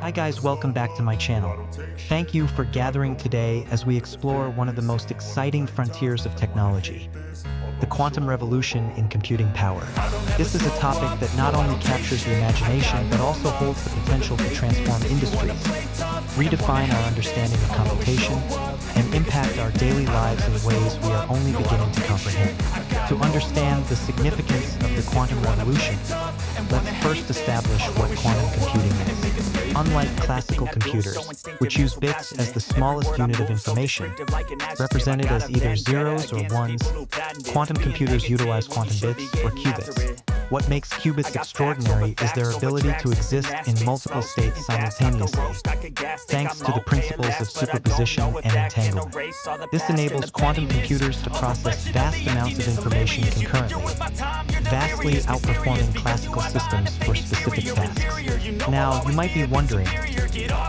Hi guys, welcome back to my channel. Thank you for gathering today as we explore one of the most exciting frontiers of technology, the quantum revolution in computing power. This is a topic that not only captures the imagination but also holds the potential to transform industries, redefine our understanding of computation, and impact our daily lives in ways we are only beginning to comprehend. To understand the significance of the quantum revolution, let's first establish what quantum computing is. Unlike classical computers, which use bits as the smallest unit of information, represented as either zeros or ones, quantum computers utilize quantum bits, or qubits. What makes qubits extraordinary is their ability to exist in multiple states simultaneously, thanks to the principles of superposition and entanglement. This enables quantum computers to process vast amounts of information concurrently, vastly outperforming classical systems for specific tasks. Now, you might be wondering,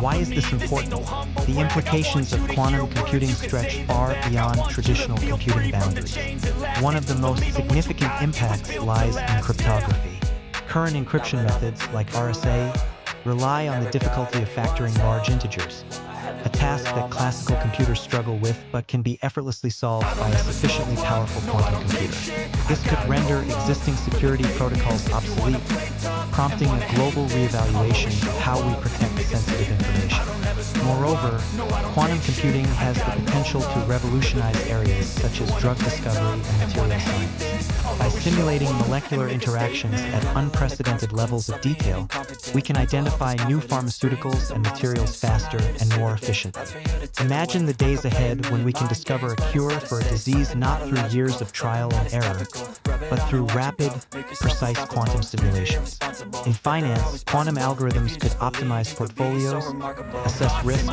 why is this important? The implications of quantum computing stretch far beyond traditional computing boundaries. One of the most significant impacts lies in cryptography. Current encryption methods, like RSA, rely on the difficulty of factoring large integers, a task that classical computers struggle with but can be effortlessly solved by a sufficiently powerful quantum computer. This could render existing security protocols obsolete, prompting a global reevaluation of how we protect sensitive information. Moreover, quantum computing has the potential to revolutionize areas such as drug discovery and material science. By simulating molecular interactions at unprecedented levels of detail, we can identify new pharmaceuticals and materials faster and more efficiently. Imagine the days ahead when we can discover a cure for a disease not through years of trial and error, but through rapid, precise quantum simulations. In finance, quantum algorithms could optimize portfolios, assess risks,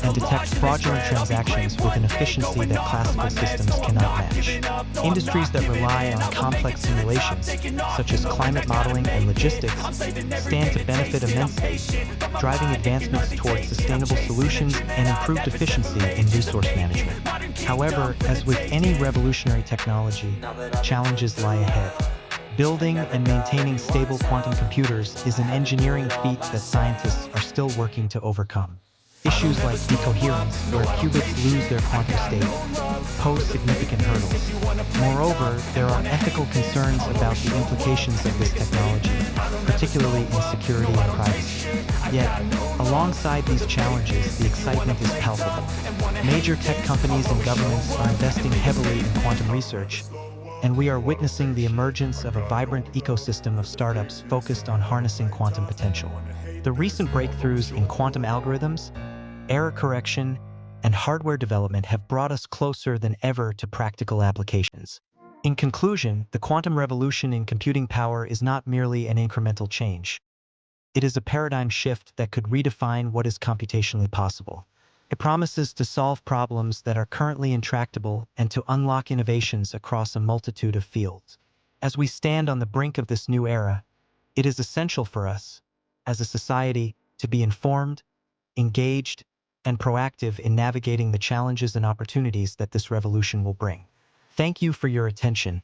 and detect fraudulent transactions with an efficiency that classical systems cannot match. Industries that rely on complex simulations, such as climate modeling and logistics, stand to benefit immensely, driving advancements towards sustainable solutions and improved efficiency in resource management. However, as with any revolutionary technology, challenges lie ahead. Building and maintaining stable quantum computers is an engineering feat that scientists are still working to overcome. Issues like decoherence, where qubits lose their quantum state, pose significant hurdles. Moreover, there are ethical concerns about the implications of this technology, particularly in security and privacy. Yet, alongside these challenges, the excitement is palpable. Major tech companies and governments are investing heavily in quantum research, and we are witnessing the emergence of a vibrant ecosystem of startups focused on harnessing quantum potential. The recent breakthroughs in quantum algorithms, error correction, and hardware development have brought us closer than ever to practical applications. In conclusion, the quantum revolution in computing power is not merely an incremental change. It is a paradigm shift that could redefine what is computationally possible. It promises to solve problems that are currently intractable and to unlock innovations across a multitude of fields. As we stand on the brink of this new era, it is essential for us, as a society, to be informed, engaged, and proactive in navigating the challenges and opportunities that this revolution will bring. Thank you for your attention,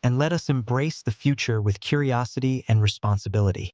and let us embrace the future with curiosity and responsibility.